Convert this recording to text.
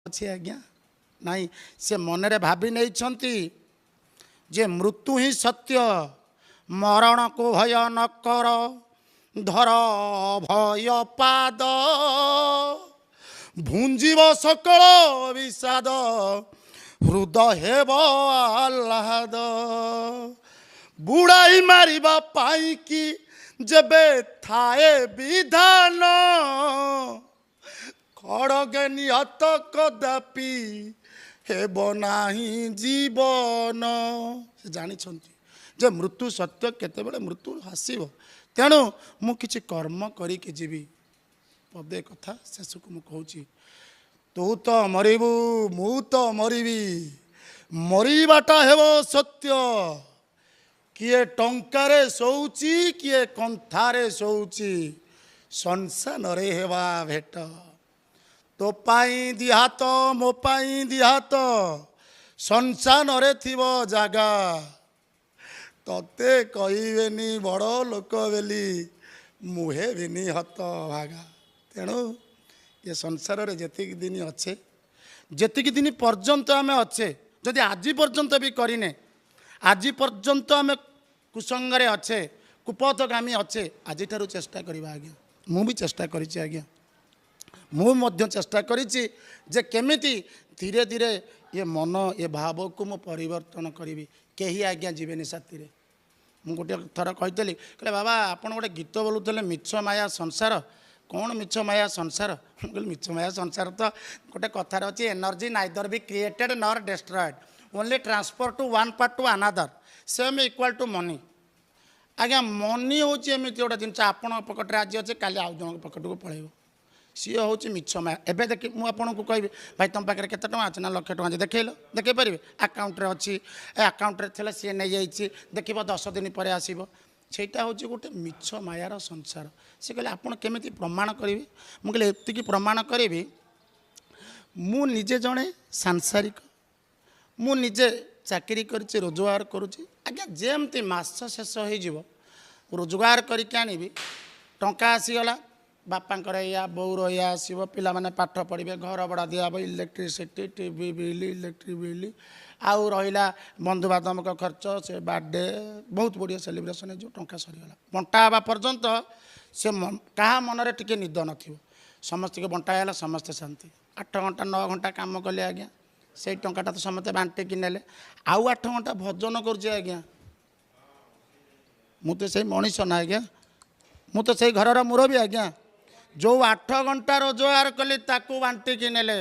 अच्छी आज्ञा नहीं से मनरे भाभी नहीं जे मृत्यु ही सत्य मरण को भय न कर धर भय पाद भुंजीव सकल विषाद हृदय हेब आह्लाद बुड़ाई मारिबा पाई कि जबे थाए विधान खड़गे निहत कदापि हेब नाही जीवन से जानी जे मृत्यु सत्य केतेबेले मृत्यु आसीब तेणु मु किछि कर्म करिके जीवी पदे कथा शेष को मु कहूची तू तो मरिबू मु तो मरिबी मरिबाटा हेबो सत्य किए टंकारे शोची किए कंथारे शोची संसार रे हेबा भेट तो पाई दिहात मो पाई दिहात संसार रे थिबो जागा तते कहबेनी बड़ लोक बेली मुहे बिनी हत भागा तेणु ये संसार रे जेतिक दिन अच्छे जेतिक दिन पर्यंत आम अच्छे जदि आज पर्यंत भी करिने आज पर्यंत आम कुसंगरे अच्छे कुपथगामी अच्छे आज ठारू चेष्टा करवा आज्ञा मु भी चेष्टा करिछि आज्ञा मु चेष्टा करिछि जे केमिति धीरे धीरे ये मन ये भाव को मु परिवर्तन करी कहीं आज्ञा जीवेनि साथी रे मु गोटे थर कही कहले बाबा आपन गोटे गीत बोलुले मिछ माया संसार कौन मिछ माया संसार कहली मिछ माया संसार तो गोटे कथार अच्छी energy neither be created nor destroyed only transfer to one part to another same equal to मनी आज्ञा मनी हूँ एमती गोटे जिन आपण पकेटे आज अच्छे काली आउ जन पकेट को पलैब सी हूँ मिछ माया एवं देखिए मुझे कहबी भाई तुम पाखे केते टଙ୍କା अच्छे ना लक्ष टଙ୍କା देखल देखी पारे आकाउंट अच्छी आकाउंट थे सी नहीं जाइए देख 10 दिन पर आसब ସେଇଟା ହେଉଛି ଗୋଟେ ମିଛ ମାୟାର ସଂସାର ସେ କହିଲେ ଆପଣ କେମିତି ପ୍ରମାଣ କରିବେ ମୁଁ କହିଲି ଏତିକି ପ୍ରମାଣ କରିବି ମୁଁ ନିଜେ ଜଣେ ସାଂସାରିକ ମୁଁ ନିଜେ ଚାକିରି କରିଛି ରୋଜଗାର କରୁଛି ଆଜ୍ଞା ଯେମିତି ମାସ ଶେଷ ହେଇଯିବ ରୋଜଗାର କରିକି ଆଣିବି ଟଙ୍କା ଆସିଗଲା ବାପାଙ୍କର ଏଇଆ ବୋଉର ଏଇଆ ଆସିବ ପିଲାମାନେ ପାଠ ପଢ଼ିବେ ଘର ଭଡ଼ା ଦିଆହେବ electricity TV bill electric bill आउ रहा बंधुबांधव खर्च से बर्थडे बहुत बढ़िया सेलिब्रेशन जो टंका सरीगला बंटा हवा पर्यंत से क्या मनरे टिके निद न समस्त के बंटाला समस्ते शांति 8 घंटा 9 घंटा काम कले आज्ञा से टंकाटा तो समस्ते बांटिकी नेले आउ 8 घंटा भजन करुचे आज्ञा मु तो से मनीष ना आज्ञा मु तो से घर मुरबी आज्ञा जो 8 घंटा रोजगार कली ताकू बांटिकी नेले